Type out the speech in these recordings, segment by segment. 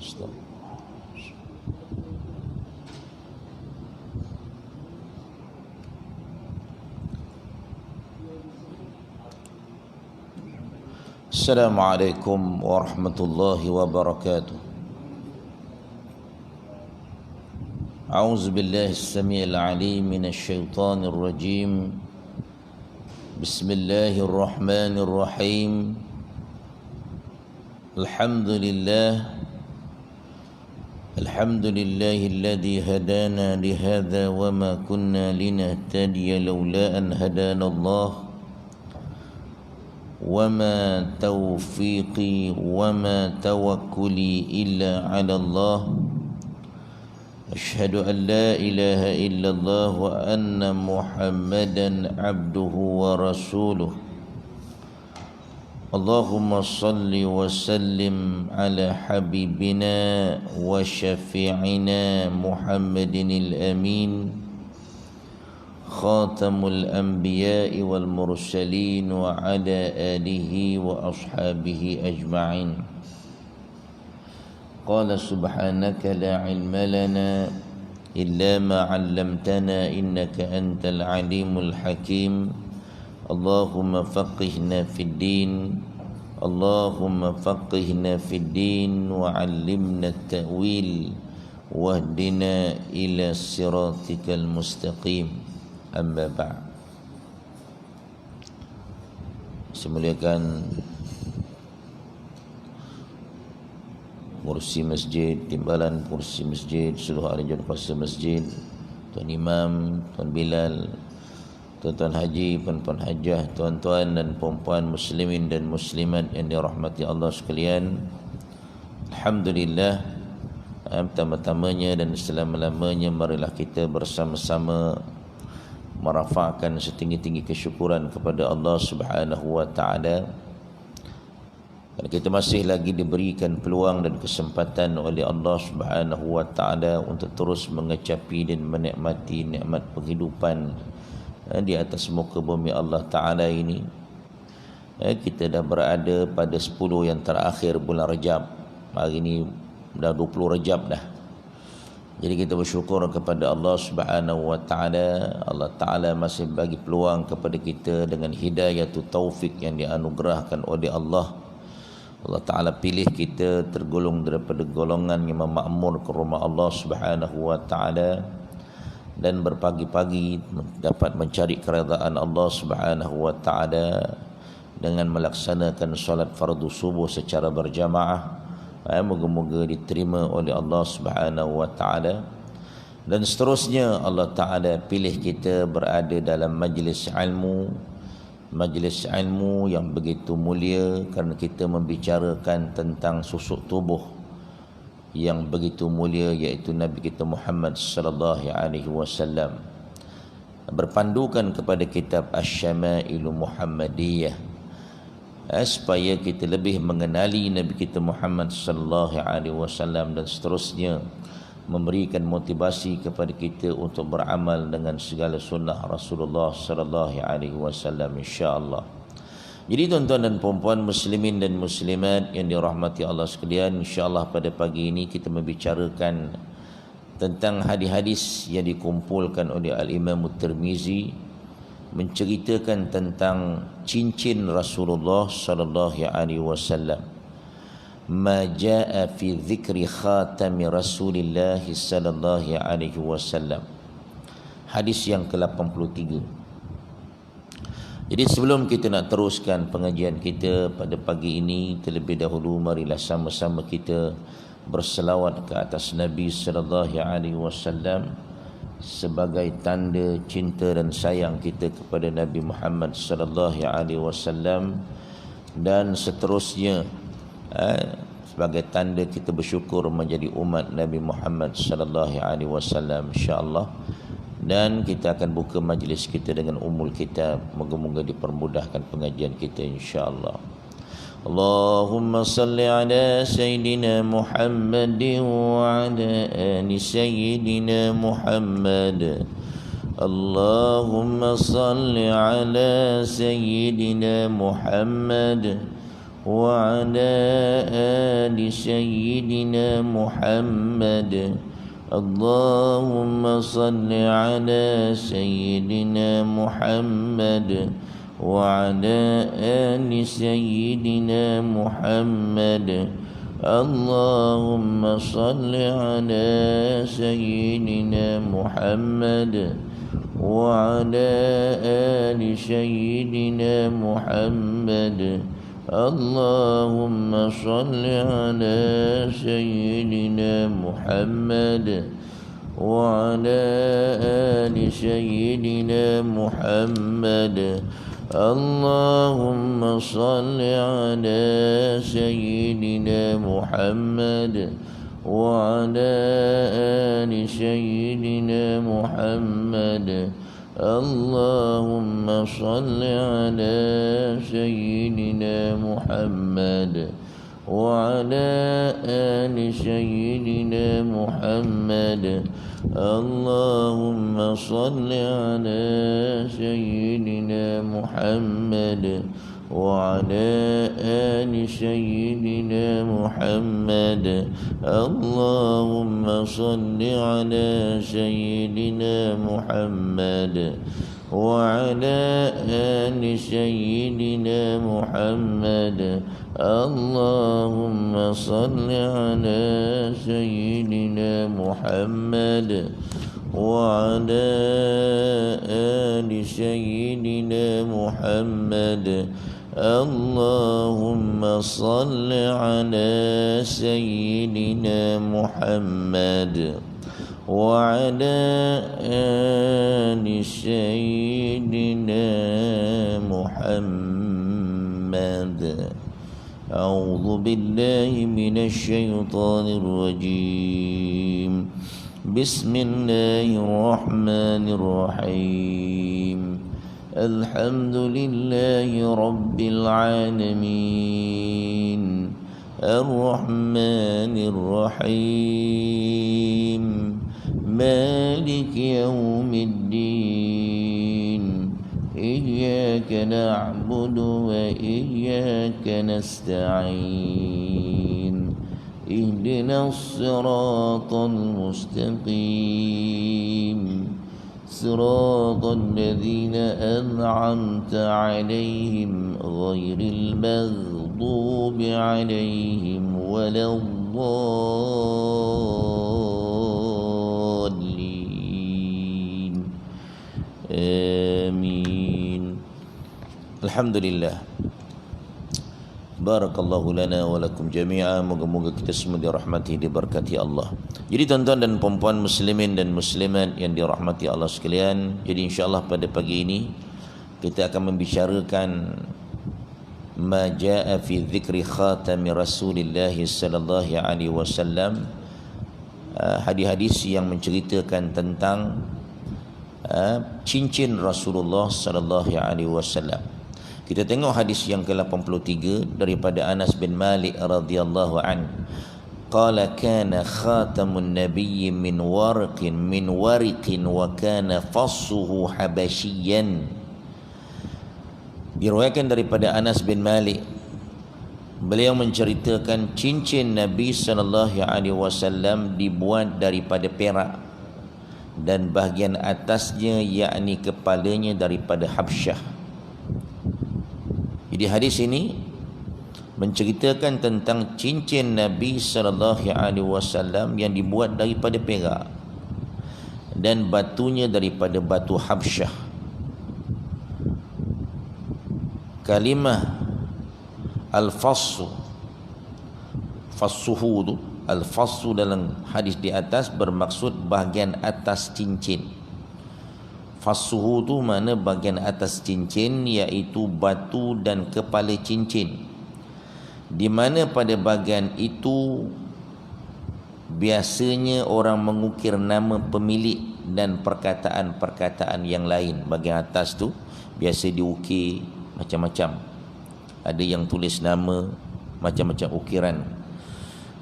Stop. Assalamualaikum warahmatullahi wabarakatuh. A'udzu billahi as-sami'il 'alim minasy syaithanir rajim. Bismillahirrahmanirrahim. Alhamdulillahilladzi hadana li hadza wa ma kunna linahtadiya laula an hadanallah. وما توفيقي وما توكلي إلا على الله أشهد أن لا إله إلا الله وأن محمدا عبده ورسوله اللهم صل وسلم على حبيبنا وشفيعنا محمد الأمين خاتم الأنبياء والمرسلين وعلى آله وأصحابه أجمعين قال سبحانك لا علم لنا إلا ما علمتنا إنك أنت العليم الحكيم اللهم فقهنا في الدين اللهم فقهنا في الدين وعلمنا التأويل واهدنا إلى صراطك المستقيم. Amma ba'd. Semuliakan Mursi Masjid, Timbalan Mursi Masjid, seluruh ahli kuasa masjid, Tuan Imam, Tuan Bilal, Tuan-tuan haji, puan-puan hajah, tuan-tuan dan puan-puan muslimin dan muslimat yang dirahmati Allah sekalian. Alhamdulillah, pertama-tamanya dan selama-lamanya marilah kita bersama-sama merafakkan setinggi-tinggi kesyukuran kepada Allah Subhanahu wa taala. Kerana kita masih lagi diberikan peluang dan kesempatan oleh Allah Subhanahu wa taala untuk terus mengecapi dan menikmati nikmat penghidupan di atas muka bumi Allah taala ini. Kita dah berada pada 10 yang terakhir bulan Rajab. Hari ini dah 20 Rajab dah. Jadi kita bersyukur kepada Allah Subhanahu wa taala. Allah taala masih bagi peluang kepada kita dengan hidayah tu taufik yang dianugerahkan oleh Allah. Allah taala pilih kita tergolong daripada golongan yang memakmur ke rumah Allah Subhanahu wa taala dan berpagi-pagi dapat mencari keredaan Allah Subhanahu wa taala dengan melaksanakan solat fardu subuh secara berjamaah. Moga-moga diterima oleh Allah Subhanahu wa taala. Dan seterusnya Allah taala pilih kita berada dalam majlis ilmu yang begitu mulia kerana kita membicarakan tentang susuk tubuh yang begitu mulia, iaitu Nabi kita Muhammad sallallahu alaihi wasallam, berpandukan kepada kitab Asy-Syamā'ilu Muhammadiyah, supaya kita lebih mengenali Nabi kita Muhammad sallallahu alaihi wasallam dan seterusnya memberikan motivasi kepada kita untuk beramal dengan segala sunnah Rasulullah sallallahu alaihi wasallam insya-Allah. Jadi tuan-tuan dan puan-puan muslimin dan muslimat yang dirahmati Allah sekalian, insya-Allah pada pagi ini kita membicarakan tentang hadis-hadis yang dikumpulkan oleh Al-Imam At-Tirmizi menceritakan tentang cincin Rasulullah sallallahu alaihi wasallam. Ma jaa fi dzikri khatami Rasulillah sallallahu alaihi wasallam. Hadis yang ke-83. Jadi sebelum kita nak teruskan pengajian kita pada pagi ini, terlebih dahulu marilah sama-sama kita berselawat ke atas Nabi sallallahu alaihi wasallam sebagai tanda cinta dan sayang kita kepada Nabi Muhammad sallallahu alaihi wasallam, dan seterusnya sebagai tanda kita bersyukur menjadi umat Nabi Muhammad sallallahu alaihi wasallam insya-Allah. Dan kita akan buka majlis kita dengan Ummul Kitab. Moga-moga dipermudahkan pengajian kita insya-Allah. Allahumma salli ala Sayyidina Muhammadin wa ala ali Sayyidina Muhammad. Allahumma salli ala Sayyidina Muhammad وعلى آل سيدنا محمد. اللهم صل على سيدنا محمد وعلى آل سيدنا محمد. اللهم صل على سيدنا محمد وعلى آل سيدنا محمد. اللهم صل على سيدنا محمد وعلى آل سيدنا محمد. اللهم صل على سيدنا محمد وعلى آل سيدنا محمد. اللهم صل على سيدنا محمد وعلى آل سيدنا محمد. اللهم صل على سيدنا محمد وعلى آل سيدنا محمد. اللهم صل على سيدنا محمد وعلى آل سيدنا محمد. اللهم صل على سيدنا محمد وعلى آل سيدنا محمد. اللهم صل على سيدنا محمد وعلى آل سيدنا محمد. أعوذ بالله من الشيطان الرجيم. بسم الله الرحمن الرحيم. الحمد لله رب العالمين الرحمن الرحيم مالك يوم الدين. إياك نعبد وإياك نستعين. اهدنا الصراط المستقيم صراط الذين أنعمت عليهم غير المغضوب عليهم ولا الضالين. آمين. Alhamdulillah. Barakallahu lana wa lakum jami'a. Moga-moga kita semua dirahmati, diberkati Allah. Jadi tuan-tuan dan puan-puan muslimin dan muslimat yang dirahmati Allah sekalian, jadi insyaAllah pada pagi ini kita akan membicarakan ma jaa fi dzikri khatami Rasulillah sallallahu alaihi wasallam, hadis-hadis yang menceritakan tentang cincin Rasulullah sallallahu alaihi wasallam. Kita tengok hadis yang ke-83 daripada Anas bin Malik radhiyallahu an. Qala kana khatamun nabiyyi min warqin wa kana fassuhu habasyian. Diriwayatkan daripada Anas bin Malik, beliau menceritakan cincin Nabi sallallahu alaihi wasallam dibuat daripada perak dan bahagian atasnya yakni kepalanya daripada Habsyah. Jadi hadis ini menceritakan tentang cincin Nabi sallallahu alaihi wasallam yang dibuat daripada perak dan batunya daripada batu Habsyah. Kalimah al-fassu, fassuhu, al-fassu dalam hadis di atas bermaksud bahagian atas cincin. Fassuhu tu mana bahagian atas cincin, iaitu batu dan kepala cincin, di mana pada bahagian itu biasanya orang mengukir nama pemilik dan perkataan-perkataan yang lain. Bahagian atas tu biasa diukir macam-macam, ada yang tulis nama, macam-macam ukiran.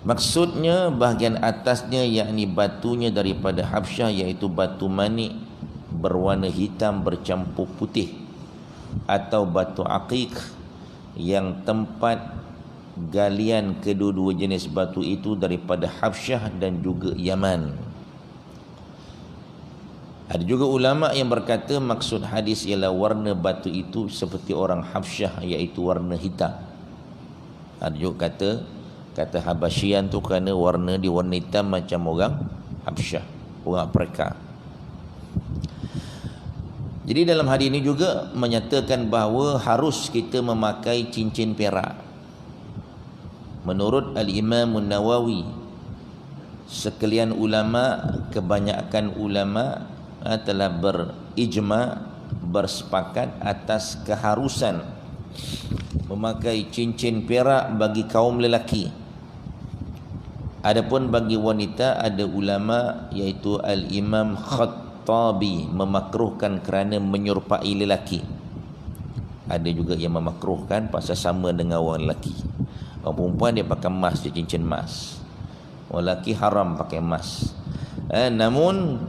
Maksudnya bahagian atasnya yakni batunya daripada Habsyah, iaitu batu manik berwarna hitam bercampur putih, atau batu aqiq yang tempat galian kedua-dua jenis batu itu daripada Habsyah dan juga Yaman. Ada juga ulama yang berkata maksud hadis ialah warna batu itu seperti orang Habsyah, iaitu warna hitam. Ada juga kata Habasyian tu kerana warna dia warna hitam macam orang Habsyah, orang Afrika. Jadi dalam hadis ini juga menyatakan bahawa harus kita memakai cincin perak. Menurut Al-Imam Nawawi, sekalian ulama, kebanyakan ulama telah berijma, bersepakat atas keharusan memakai cincin perak bagi kaum lelaki. Adapun bagi wanita, ada ulama iaitu Al-Imam Khattabi memakruhkan kerana menyerupai lelaki. Ada juga yang memakruhkan pasal sama dengan orang lelaki. Orang perempuan dia pakai emas, dia cincin emas. Orang lelaki haram pakai emas. Namun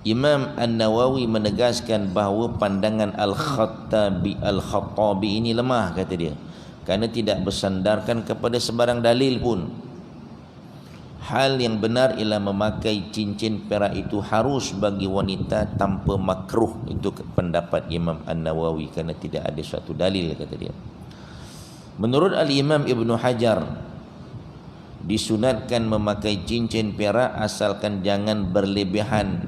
Imam An-Nawawi menegaskan bahawa pandangan Al-Khattabi ini lemah, kata dia, kerana tidak bersandarkan kepada sebarang dalil pun. Hal yang benar ialah memakai cincin perak itu harus bagi wanita tanpa makruh. Itu pendapat Imam An-Nawawi, kerana tidak ada suatu dalil, kata dia. Menurut Al-Imam Ibn Hajar, disunatkan memakai cincin perak asalkan jangan berlebihan.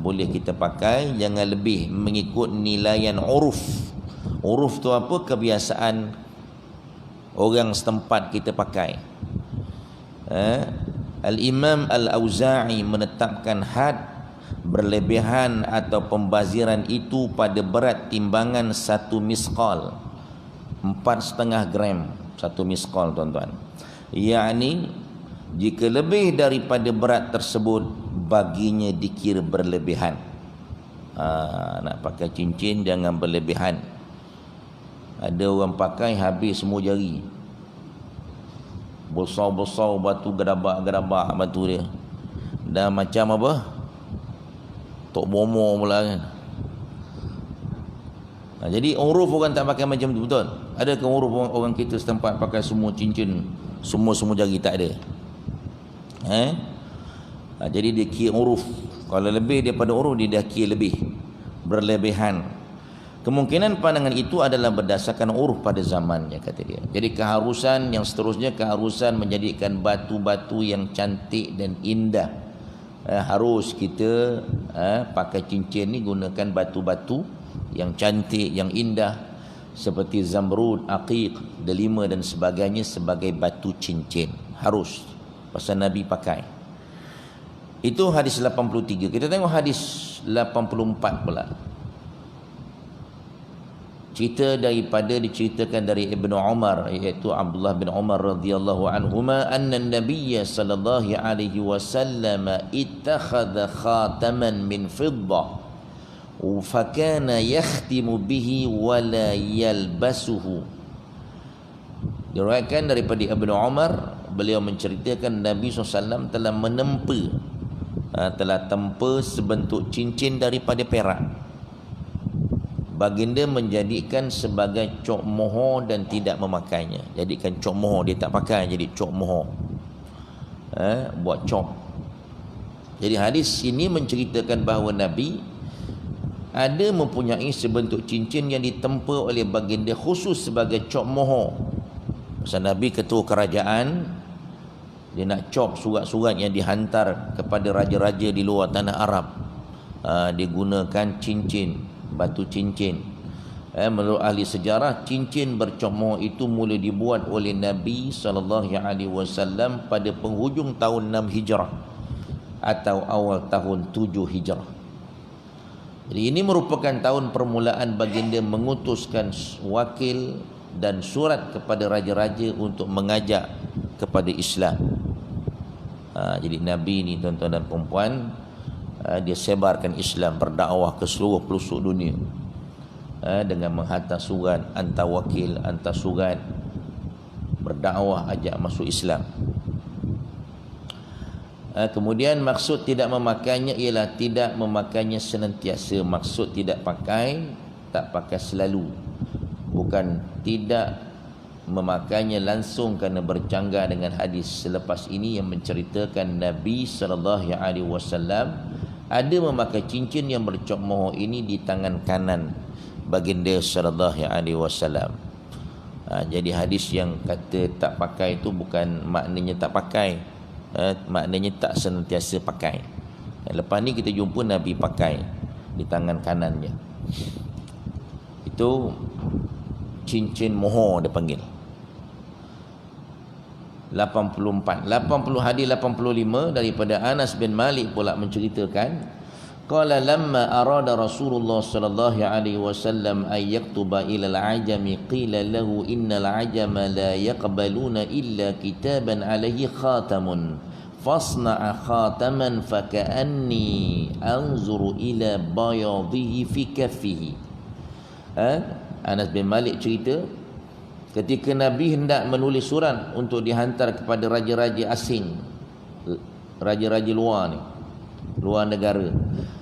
Boleh kita pakai, jangan lebih mengikut nilaian uruf. Uruf tu apa? Kebiasaan orang setempat kita pakai. Al-Imam Al-Auza'i menetapkan had berlebihan atau pembaziran itu pada berat timbangan 1 misqal, 4,5 gram 1 misqal, tuan-tuan. Yakni jika lebih daripada berat tersebut, baginya dikira berlebihan. Nak pakai cincin jangan berlebihan. Ada orang pakai habis semua jari, besar-besar batu, gerabak-gerabak batu dia, dah macam apa, tok bomo pula kan. Jadi uruf orang tak pakai macam tu, betul? Adakah uruf orang kita setempat pakai semua cincin, semua jari? Tak ada. Jadi dia kira uruf. Kalau lebih daripada uruf, dia dah kira lebih, berlebihan. Kemungkinan pandangan itu adalah berdasarkan uruf pada zamannya, kata dia. Jadi keharusan yang seterusnya, keharusan menjadikan batu-batu yang cantik dan indah. Harus kita pakai cincin ni gunakan batu-batu yang cantik, yang indah, seperti zamrud, aqiq, delima dan sebagainya sebagai batu cincin. Harus, pasal Nabi pakai. Itu hadis 83. Kita tengok hadis 84 pula. Cerita diceritakan dari Ibnu Umar, iaitu Abdullah bin Umar radhiyallahu anhuma, anna an-nabiyya sallallahu alaihi wasallam ittakhadha khataman min fiddah fa kana yakhtimu bihi wa la yalbasuhu. Diriwayatkan daripada Ibnu Umar, beliau menceritakan Nabi SAW telah tempa sebentuk cincin daripada perak. Baginda menjadikan sebagai cok mohor dan tidak memakainya. Jadikan cok mohor, dia tak pakai, jadi cok mohor. Buat cok. Jadi hadis ini menceritakan bahawa Nabi ada mempunyai sebentuk cincin yang ditempa oleh baginda khusus sebagai cok mohor. Pasal Nabi ketua kerajaan, dia nak cop surat-surat yang dihantar kepada raja-raja di luar tanah Arab. Dia gunakan cincin, batu cincin. Menurut ahli sejarah, cincin bercok mohor itu mula dibuat oleh Nabi SAW pada penghujung tahun 6 Hijrah atau awal tahun 7 Hijrah. Jadi ini merupakan tahun permulaan baginda mengutuskan wakil dan surat kepada raja-raja untuk mengajak kepada Islam. Jadi Nabi ni, tuan-tuan dan puan-puan, dia sebarkan Islam, berdakwah ke seluruh pelosok dunia dengan menghantar surat, hantar wakil, hantar surat, berdakwah, ajak masuk Islam. Kemudian maksud tidak memakainya ialah tidak memakainya senantiasa. Maksud tidak pakai, tak pakai selalu. Bukan tidak memakainya langsung kerana bercanggah dengan hadis selepas ini yang menceritakan Nabi SAW ada memakai cincin yang bercop mohor ini di tangan kanan baginda SAW. Jadi hadis yang kata tak pakai itu bukan maknanya tak pakai, maknanya tak senantiasa pakai. Lepas ni kita jumpa Nabi pakai di tangan kanannya. Itu cincin mohor dia panggil. 84 hadis 85 daripada Anas bin Malik pula menceritakan, qala lamma arada Rasulullah sallallahu alaihi wasallam ay yaktuba ila al-ajami qila lahu innal ajama la yaqbaluna illa kitaban alaihi khatamun fasna'a khataman faka'anni anzuru ila bayadihi fi kaffihi. Anas bin Malik cerita, ketika Nabi hendak menulis surat untuk dihantar kepada raja-raja asing, raja-raja luar ni, luar negara,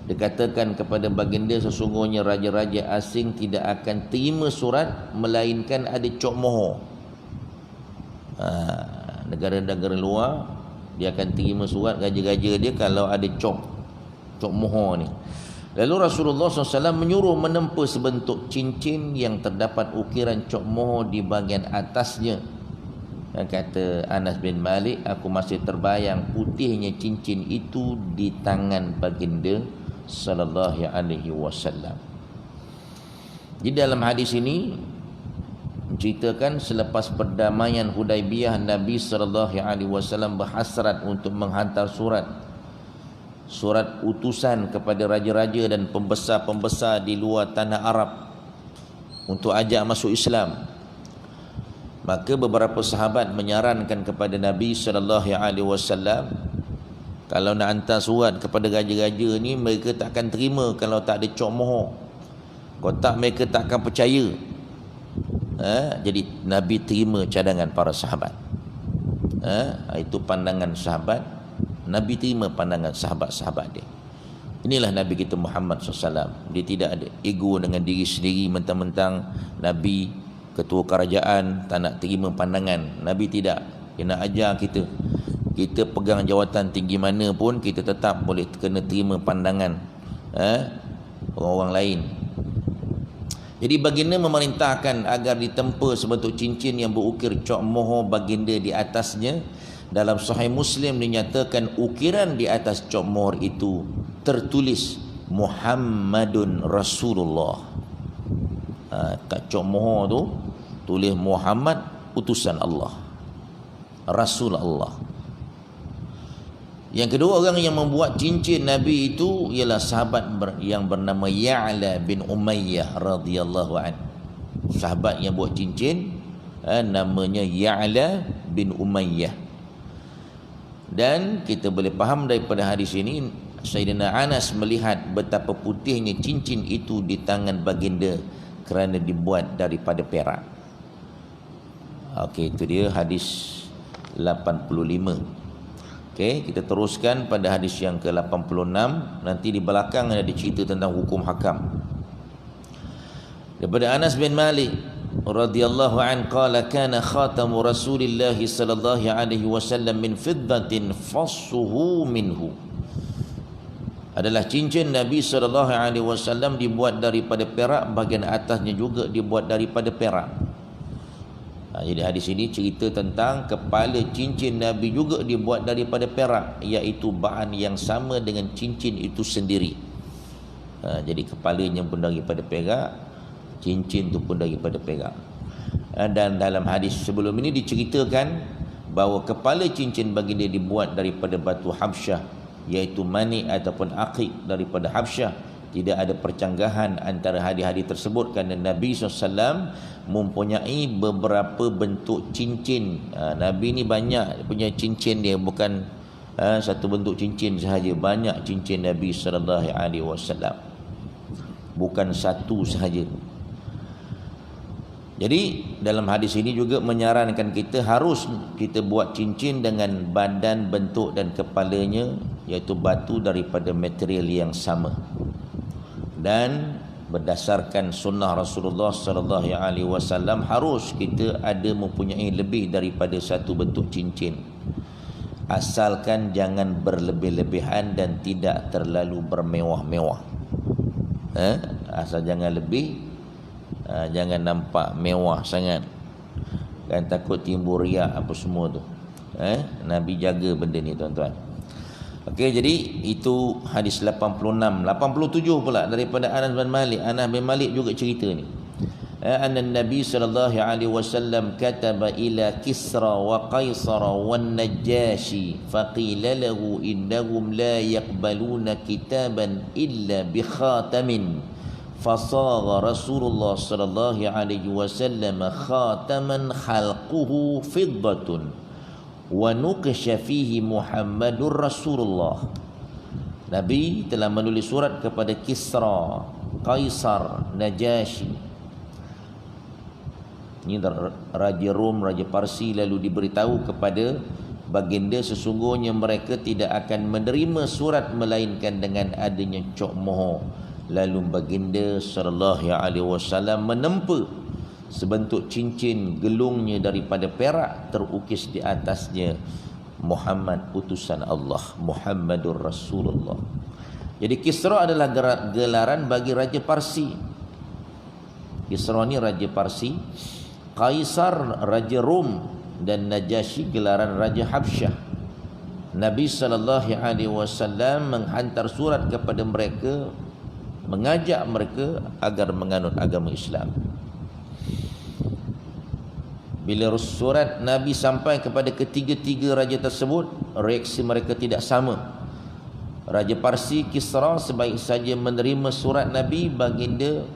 dikatakan kepada baginda sesungguhnya raja-raja asing tidak akan terima surat melainkan ada cop mohor. Negara-negara luar dia akan terima surat raja-raja dia kalau ada cop mohor ni. Lalu Rasulullah SAW menyuruh menempa sebentuk cincin yang terdapat ukiran cop mohor di bahagian atasnya. Dan kata Anas bin Malik, aku masih terbayang putihnya cincin itu di tangan baginda sallallahu alaihi wasallam. Di dalam hadis ini menceritakan selepas perdamaian Hudaibiyah, Nabi sallallahu alaihi wasallam berhasrat untuk menghantar surat utusan kepada raja-raja dan pembesar-pembesar di luar tanah Arab untuk ajak masuk Islam. Maka beberapa sahabat menyarankan kepada Nabi sallallahu alaihi wasallam, kalau nak hantar surat kepada raja-raja ni, mereka tak akan terima kalau tak ada cop mohor. Kalau tak, mereka tak akan percaya. Jadi Nabi terima cadangan para sahabat. Itu pandangan sahabat. Nabi terima pandangan sahabat-sahabat dia. Inilah Nabi kita Muhammad SAW. Dia tidak ada ego dengan diri sendiri, mentang-mentang Nabi ketua kerajaan tak nak terima pandangan. Nabi tidak. Dia nak ajar kita, kita pegang jawatan tinggi mana pun, kita tetap boleh kena terima pandangan orang-orang lain. Jadi baginda memerintahkan agar ditempa sebentuk cincin yang berukir cop mohor baginda di atasnya. Dalam Sahih Muslim dinyatakan ukiran di atas cop mohor itu tertulis Muhammadun Rasulullah. Kat cop mohor tu tulis Muhammad utusan Allah, Rasul Allah. Yang kedua orang yang membuat cincin Nabi itu ialah sahabat yang bernama Ya'la bin Umayyah radhiyallahu an. Sahabat yang buat cincin namanya Ya'la bin Umayyah. Dan kita boleh faham daripada hadis ini, Sayyidina Anas melihat betapa putihnya cincin itu di tangan baginda kerana dibuat daripada perak. Okey, itu dia hadis 85. Okey, kita teruskan pada hadis yang ke-86. Nanti di belakang ada cerita tentang hukum hakam. Daripada Anas bin Malik radhiyallahu an qala kana khatamu Rasulillah sallallahu alaihi wasallam min fiddatin fassuhu minhu. Adalah cincin Nabi sallallahu alaihi wasallam dibuat daripada perak, bahagian atasnya juga dibuat daripada perak. Jadi hadis ini cerita tentang kepala cincin Nabi juga dibuat daripada perak, iaitu bahan yang sama dengan cincin itu sendiri. Jadi kepalanya pun daripada perak, cincin tu pun daripada perak. Dan dalam hadis sebelum ini diceritakan bahawa kepala cincin baginda dibuat daripada batu Habsyah, iaitu mani ataupun aqiq daripada Habsyah. Tidak ada percanggahan antara hadis-hadis tersebut kerana Nabi SAW mempunyai beberapa bentuk cincin. Nabi ni banyak punya cincin dia, bukan satu bentuk cincin sahaja. Banyak cincin Nabi SAW, bukan satu sahaja. Jadi dalam hadis ini juga menyarankan kita harus kita buat cincin dengan badan, bentuk dan kepalanya, iaitu batu daripada material yang sama. Dan berdasarkan sunnah Rasulullah sallallahu alaihi wasallam harus kita ada mempunyai lebih daripada satu bentuk cincin, asalkan jangan berlebih-lebihan dan tidak terlalu bermewah-mewah. Asal jangan lebih, jangan nampak mewah sangat, kan takut timbul riak apa semua tu. Nabi jaga benda ni tuan-tuan. Okey, jadi itu hadis 86. 87 pula daripada Anas bin Malik. Anas bin Malik juga cerita ni. Anna Nabi sallallahu alaihi wasallam kataba ila Kisra wa Qaisara wan Najashi faqila lahu innahum la yaqbaluna kitaban illa bi khatamin fasagha Rasulullah sallallahu alaihi wasallam khataman khalquhu fiddatun wa nuqsha fihi Muhammadur Rasulullah. Nabi telah menulis surat kepada Kisra, Kaisar, Najashi. Ini Raja Rom, Raja Parsi, lalu diberitahu kepada baginda sesungguhnya mereka tidak akan menerima surat melainkan dengan adanya cok mohon. Lalu baginda sallallahu alaihi wasallam menempa sebentuk cincin gelungnya daripada perak, terukis di atasnya Muhammad utusan Allah, Muhammadur Rasulullah. Jadi Kisra adalah gelaran bagi Raja Parsi. Kisra ni Raja Parsi, Kaisar Raja Rom, dan Najashi gelaran Raja Habsyah. Nabi sallallahu alaihi wasallam menghantar surat kepada mereka, mengajak mereka agar menganut agama Islam. Bila surat Nabi sampai kepada ketiga-tiga raja tersebut, reaksi mereka tidak sama. Raja Parsi Kisra sebaik saja menerima surat Nabi, baginda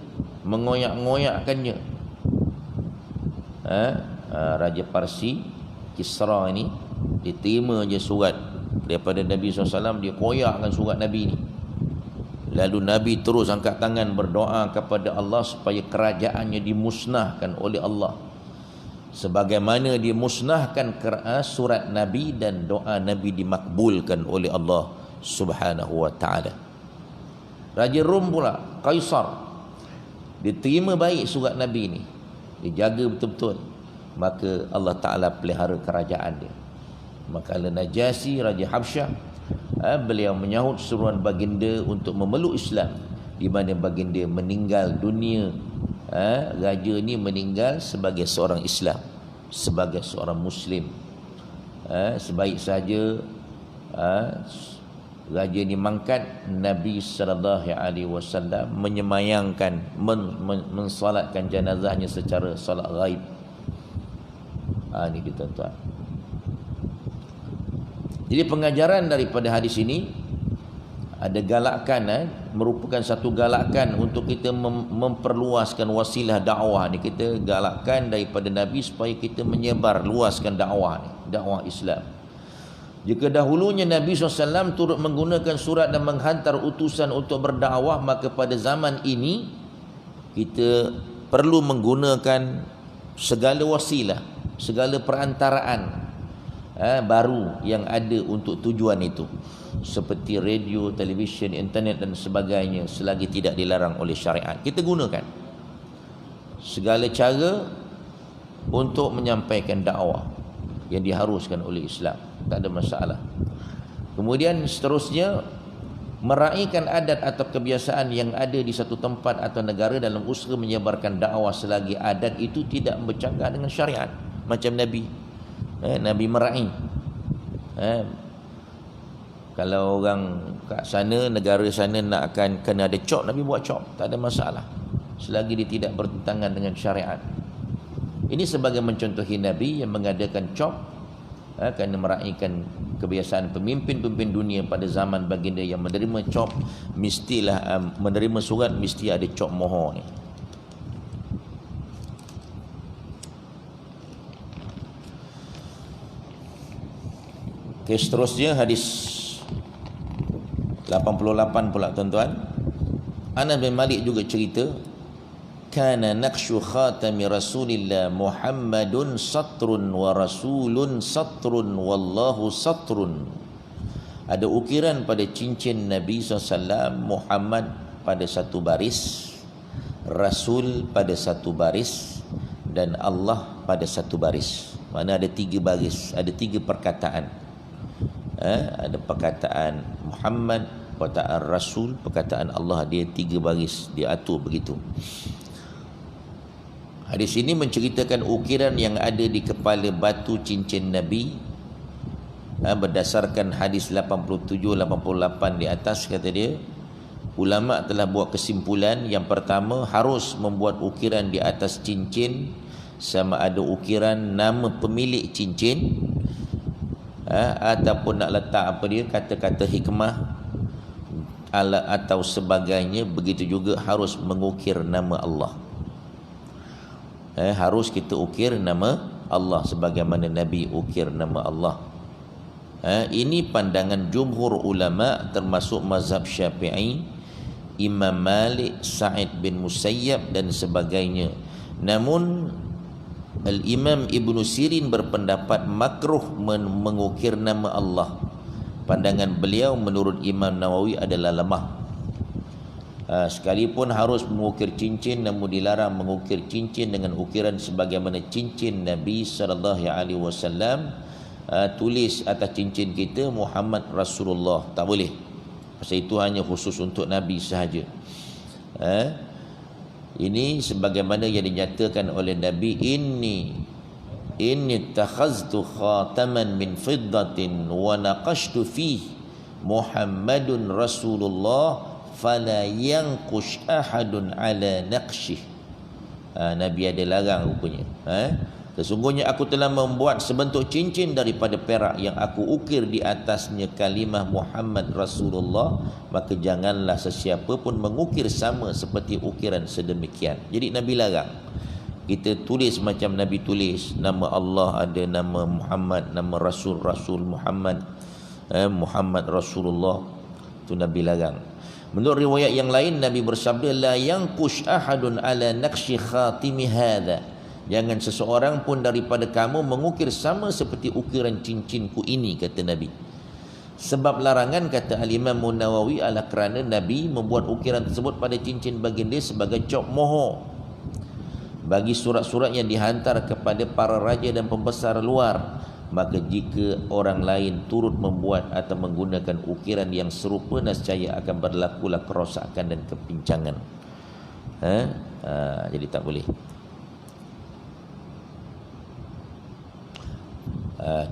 mengoyak-ngoyakkannya. Raja Parsi Kisra ini diterima je surat daripada Nabi SAW, dia koyakkan surat Nabi ni. Lalu Nabi terus angkat tangan berdoa kepada Allah supaya kerajaannya dimusnahkan oleh Allah, sebagaimana dimusnahkan surat Nabi dan doa Nabi dimakbulkan oleh Allah Subhanahu wa taala. Raja Rom pula, Kaisar, diterima baik surat Nabi ni, dijaga betul-betul, maka Allah Taala pelihara kerajaan dia. Maka Najasyi Raja Habsyah, beliau menyahut seruan baginda untuk memeluk Islam, di mana baginda meninggal dunia. Raja ni meninggal sebagai seorang Islam, sebagai seorang Muslim. Sebaik saja raja ni mangkat, Nabi sallallahu alaihi wasallam menyemayangkan, mensolatkan jenazahnya secara solat ghaib. Ni dia tuan-tuan. Jadi pengajaran daripada hadis ini ada galakan, merupakan satu galakan untuk kita memperluaskan wasilah dakwah ni. Kita galakkan daripada Nabi supaya kita menyebar luaskan dakwah ni, dakwah Islam. Jika dahulunya Nabi SAW turut menggunakan surat dan menghantar utusan untuk berdakwah, maka pada zaman ini kita perlu menggunakan segala wasilah, segala perantaraan baru yang ada untuk tujuan itu, seperti radio, televisyen, internet dan sebagainya, selagi tidak dilarang oleh syariat. Kita gunakan segala cara untuk menyampaikan dakwah yang diharuskan oleh Islam, tak ada masalah. Kemudian seterusnya, meraihkan adat atau kebiasaan yang ada di satu tempat atau negara dalam usaha menyebarkan dakwah selagi adat itu tidak bercanggah dengan syariat. Macam Nabi, Nabi meraih. Kalau orang kat sana, negara sana nak akan kena ada cop, Nabi buat cop, tak ada masalah, selagi dia tidak bertentangan dengan syariat. Ini sebagai mencontohi Nabi yang mengadakan cop kerana meraihkan kebiasaan pemimpin-pemimpin dunia pada zaman baginda yang menerima cop, mestilah menerima surat mesti ada cop mohon ni. Okay, seterusnya hadis 88 pula tuan-tuan. Anas bin Malik juga cerita, kana naqshu khatami Rasulillah Muhammadun satrun wa rasulun satrun wallahu satrun. Ada ukiran pada cincin Nabi SAW Muhammad pada satu baris, Rasul pada satu baris, dan Allah pada satu baris. Mana ada 3 baris, ada 3 perkataan. Ada perkataan Muhammad, perkataan Rasul, perkataan Allah, dia 3 baris, dia atur begitu. Hadis ini menceritakan ukiran yang ada di kepala batu cincin Nabi. Berdasarkan hadis 87-88 di atas, kata dia, ulama telah buat kesimpulan yang pertama, harus membuat ukiran di atas cincin, sama ada ukiran nama pemilik cincin, ataupun nak letak apa dia, kata-kata hikmah atau sebagainya. Begitu juga harus mengukir nama Allah. Harus kita ukir nama Allah sebagaimana Nabi ukir nama Allah. Ini pandangan jumhur ulama, termasuk mazhab Syafi'i, Imam Malik, Sa'id bin Musayyab dan sebagainya. Namun Al-Imam Ibn Sirin berpendapat makruh mengukir nama Allah. Pandangan beliau menurut Imam Nawawi adalah lemah. Sekalipun harus mengukir cincin, namun dilarang mengukir cincin dengan ukiran sebagaimana cincin Nabi SAW. Tulis atas cincin kita Muhammad Rasulullah, tak boleh. Pasal itu hanya khusus untuk Nabi sahaja. Ini sebagaimana yang dinyatakan oleh Nabi, inni takhaztu khataman min fiddatin wa naqashtu fihi Muhammadun Rasulullah fala yanqush ahadun ala naqshih. Nabi ada larang rupanya. Sesungguhnya aku telah membuat sebentuk cincin daripada perak yang aku ukir di atasnya kalimah Muhammad Rasulullah, maka janganlah sesiapa pun mengukir sama seperti ukiran sedemikian. Jadi Nabi larang kita tulis macam Nabi tulis. Nama Allah ada, nama Muhammad, nama Rasul, Rasul Muhammad, Muhammad Rasulullah. Itu Nabi larang. Menurut riwayat yang lain, Nabi bersabda, la yanqush ahadun ala naqshi khatimi hadha. Jangan seseorang pun daripada kamu mengukir sama seperti ukiran cincinku ini, kata Nabi. Sebab larangan, kata Al-Imam Nawawi, adalah kerana Nabi membuat ukiran tersebut pada cincin baginda sebagai cop mohon bagi surat-surat yang dihantar kepada para raja dan pembesar luar. Maka jika orang lain turut membuat atau menggunakan ukiran yang serupa, nescaya akan berlakulah kerosakan dan kepincangan. Jadi tak boleh.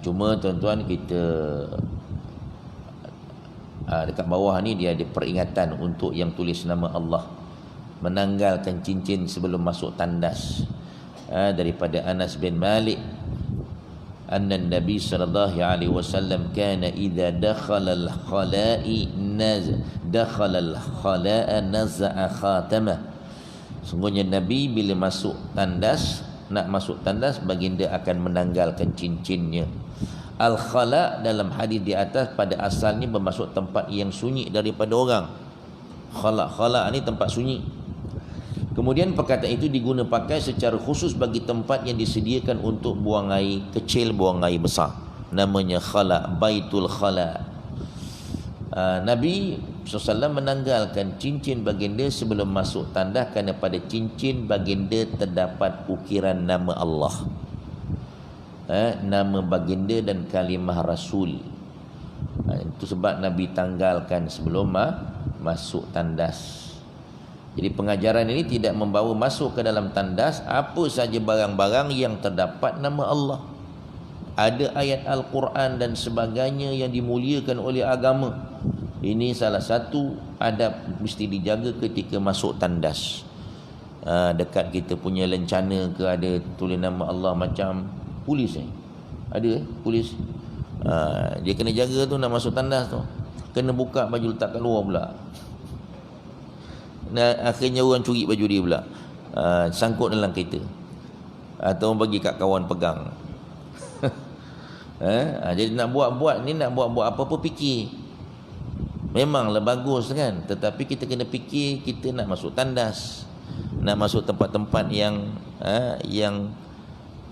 Cuma tuan-tuan, kita dekat bawah ni dia ada peringatan untuk yang tulis nama Allah, menanggalkan cincin sebelum masuk tandas. Daripada Anas bin Malik, anna Nabi sallallahu alaihi wasallam kana idza dakhala al-khala'i naza'a khatamah. Sungguhnya Nabi bila masuk tandas, nak masuk tandas, baginda akan menanggalkan cincinnya. Al-khala dalam hadis di atas pada asalnya bermaksud tempat yang sunyi daripada orang. Khala ni tempat sunyi. Kemudian perkataan itu diguna pakai secara khusus bagi tempat yang disediakan untuk buang air kecil, buang air besar. Namanya khala, baitul khala. Nabi SAW menanggalkan cincin baginda sebelum masuk tandas kerana pada cincin baginda terdapat ukiran nama Allah, nama baginda dan kalimah Rasul. Itu sebab Nabi tanggalkan sebelum masuk tandas. Jadi pengajaran ini tidak membawa masuk ke dalam tandas apa saja barang-barang yang terdapat nama Allah. Ada ayat Al-Quran dan sebagainya yang dimuliakan oleh agama. Ini salah satu adab mesti dijaga ketika masuk tandas. Dekat kita punya lencana ke ada tulis nama Allah macam polis ada polis. Dia kena jaga tu nak masuk tandas tu. Kena buka baju letak kat luar pula. Akhirnya orang curi baju dia pula, sangkut dalam kereta atau bagi kat kawan pegang. Jadi nak buat ni, nak buat apa-apa fikir. Memanglah bagus kan, tetapi kita kena fikir kita nak masuk tandas, nak masuk tempat-tempat yang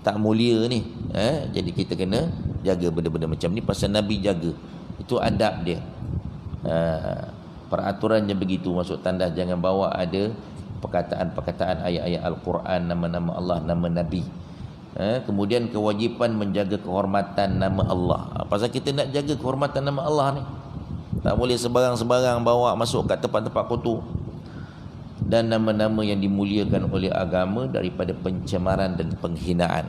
tak mulia ni. Jadi kita kena jaga benda-benda macam ni. Pasal Nabi jaga, itu adab dia. Peraturannya begitu, masuk tandas jangan bawa ada perkataan-perkataan ayat-ayat Al-Quran, nama-nama Allah, nama Nabi. Kemudian kewajipan menjaga kehormatan nama Allah. Pasal kita nak jaga kehormatan nama Allah ni, tak boleh sebarang-sebarang bawa masuk kat tempat-tempat kotor. Dan nama-nama yang dimuliakan oleh agama daripada pencemaran dan penghinaan.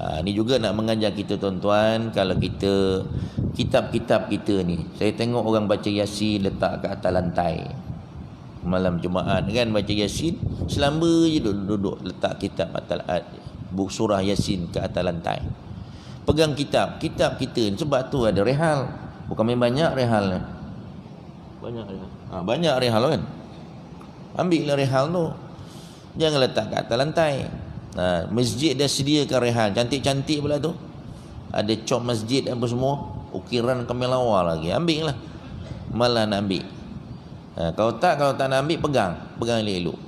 Ini juga nak mengajar kita tuan-tuan. Kalau kita, kitab-kitab kita ni, saya tengok orang baca Yasin letak kat atas lantai malam Jumaat kan, baca Yasin selamba je duduk letak kitab atas buku surah Yasin ke atas lantai. Pegang kitab kita ni, sebab tu ada rehal. Bukan main banyak rehal ni. Banyak rehal kan. Ambil lah rehal tu, jangan letak kat atas lantai. Masjid dah sediakan rehal cantik-cantik pula tu, ada cop masjid apa semua, ukiran kamelawa lagi. Ambil lah, malah nak ambil. Kalau tak nak ambil, pegang elok-elok.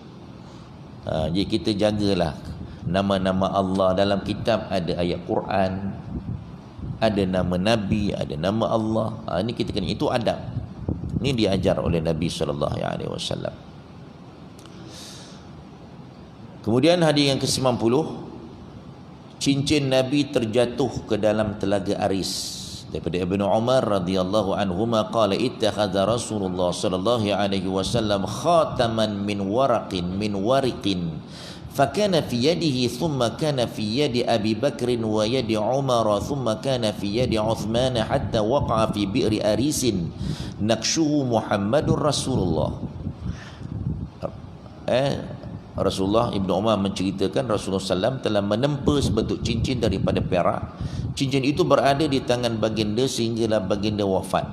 Jadi kita jagalah nama-nama Allah. Dalam kitab ada ayat Quran, ada nama Nabi, ada nama Allah. Ini kita kena, itu adab. Ini diajar oleh Nabi SAW. Kemudian hadis yang ke-90, cincin Nabi terjatuh ke dalam telaga Aris. Daripada Ibnu Umar radhiyallahu anhuma qala ittakhadha Rasulullah sallallahu alaihi wasallam khataman min wariqin fakana fi yadihi thumma kana fi yadi Abi Bakr wa yadi Umar thumma kana fi yadi Uthman hatta waqa'a fi bi'ri Arisin naqshuhu Muhammadur Rasulullah. Rasulullah, Ibnu Umar menceritakan Rasulullah SAW telah menempa sebentuk cincin daripada perak. Cincin itu berada di tangan baginda sehinggalah baginda wafat.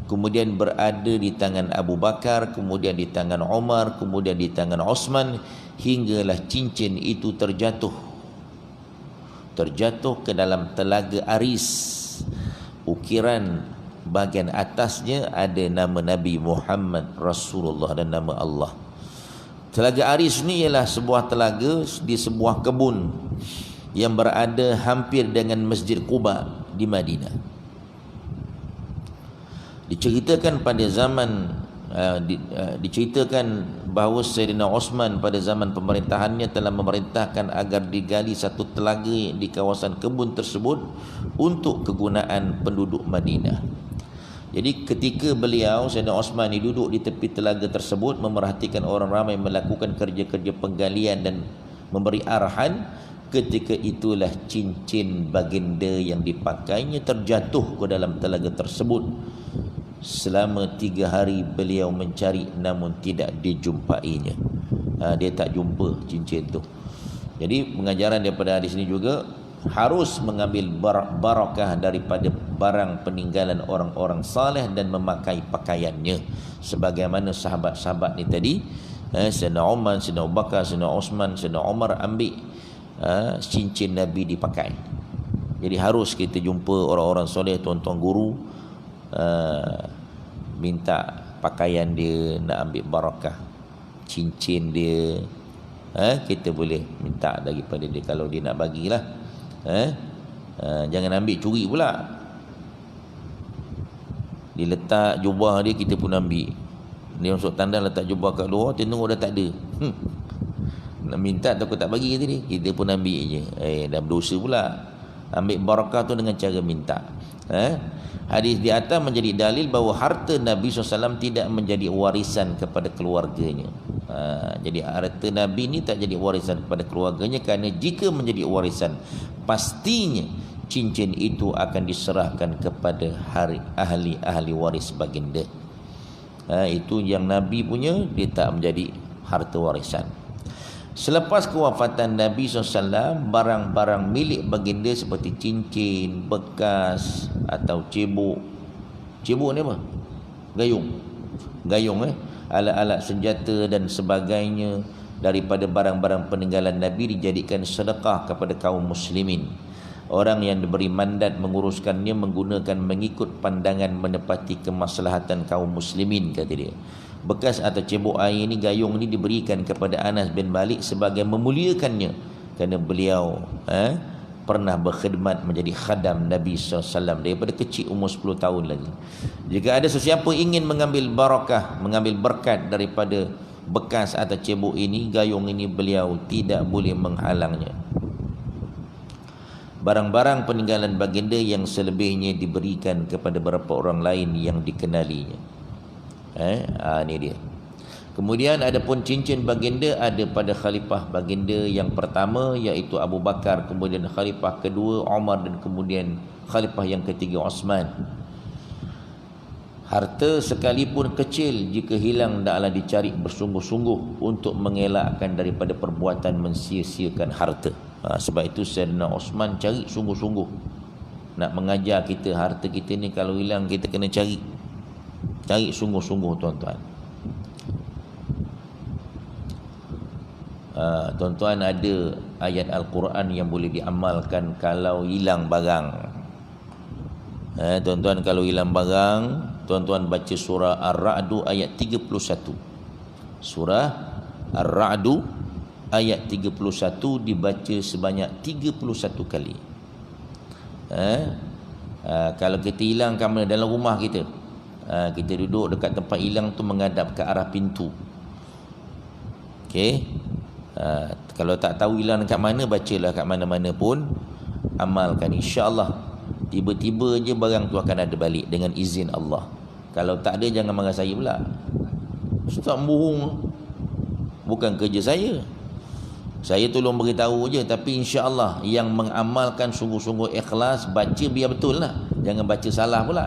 Kemudian berada di tangan Abu Bakar, kemudian di tangan Umar, kemudian di tangan Osman, hinggalah cincin itu terjatuh ke dalam telaga Aris. Ukiran bahagian atasnya ada nama Nabi Muhammad Rasulullah dan nama Allah. Telaga Aris ni ialah sebuah telaga di sebuah kebun yang berada hampir dengan Masjid Quba di Madinah. Diceritakan pada zaman diceritakan bahawa Sayyidina Osman pada zaman pemerintahannya telah memerintahkan agar digali satu telaga di kawasan kebun tersebut untuk kegunaan penduduk Madinah. Jadi ketika beliau Sayyidina Osman duduk di tepi telaga tersebut memerhatikan orang ramai melakukan kerja-kerja penggalian dan memberi arahan, ketika itulah cincin baginda yang dipakainya terjatuh ke dalam telaga tersebut. Selama 3 hari beliau mencari namun tidak dijumpainya. Dia tak jumpa cincin tu. Jadi pengajaran daripada hadis ini juga harus mengambil barakah daripada barang peninggalan orang-orang saleh dan memakai pakaiannya, sebagaimana sahabat-sahabat ni tadi, Sayyidina Umar, Sayyidina Abu Bakar, Sayyidina Osman, Sayyidina Umar ambil cincin Nabi dipakai. Jadi harus kita jumpa orang-orang soleh, tuan-tuan guru, minta pakaian dia, nak ambil barakah cincin dia, kita boleh minta daripada dia kalau dia nak bagilah. Jangan ambil curi pula. Dia letak jubah dia, kita pun ambil. Dia masuk tandas letak jubah kat luar, tengok dah tak ada. Nak minta takut tak bagi tadi, kita pun ambil je. Dah berdosa pula. Ambil barakah tu dengan cara minta. Hadis di atas menjadi dalil bahawa harta Nabi SAW tidak menjadi warisan kepada keluarganya. Jadi harta Nabi ni tak jadi warisan kepada keluarganya, kerana jika menjadi warisan, pastinya cincin itu akan diserahkan kepada ahli waris baginda. Itu yang Nabi punya, dia tak menjadi harta warisan. Selepas kewafatan Nabi SAW, barang-barang milik baginda seperti cincin, bekas atau cebok. Cebok ni apa? Gayung alat-alat senjata dan sebagainya daripada barang-barang peninggalan Nabi dijadikan sedekah kepada kaum muslimin. Orang yang diberi mandat menguruskannya mengikut pandangan menepati kemaslahatan kaum muslimin, kata dia. Bekas atau cebok air ni, gayung ni diberikan kepada Anas bin Malik sebagai memuliakannya, kerana beliau pernah berkhidmat menjadi khadam Nabi SAW daripada kecil, umur 10 tahun lagi. Jika ada sesiapa ingin mengambil barakah, mengambil berkat daripada bekas atau cebok ini, gayung ini, beliau tidak boleh menghalangnya. Barang-barang peninggalan baginda yang selebihnya diberikan kepada beberapa orang lain yang dikenalinya. Ini dia. Kemudian ada pun cincin baginda ada pada khalifah baginda yang pertama, iaitu Abu Bakar, kemudian khalifah kedua Umar, dan kemudian khalifah yang ketiga Osman. Harta sekalipun kecil, jika hilang hendaklah dicari bersungguh-sungguh untuk mengelakkan daripada perbuatan mensia-siakan harta. Sebab itu Sayyidina Osman cari sungguh-sungguh. Nak mengajar kita, harta kita ni kalau hilang kita kena cari. Cari sungguh-sungguh tuan-tuan. Tuan-tuan, ada ayat Al-Quran yang boleh diamalkan kalau hilang barang. Tuan-tuan, kalau hilang barang, tuan-tuan baca surah Ar-Ra'du ayat 31. Surah Ar-Ra'du ayat 31 dibaca sebanyak 31 kali. Kalau kita hilang kat mana, dalam rumah kita, kita duduk dekat tempat hilang tu menghadap ke arah pintu. Okey. Kalau tak tahu hilang dekat mana, bacalah kat mana-mana pun, amalkan, insya-Allah tiba-tiba je barang tu akan ada balik dengan izin Allah. Kalau tak ada, jangan marah saya pula. Ustaz bohong, bukan kerja saya. Saya tolong beritahu je, tapi insya-Allah yang mengamalkan sungguh-sungguh ikhlas, baca biar betul lah, jangan baca salah pula.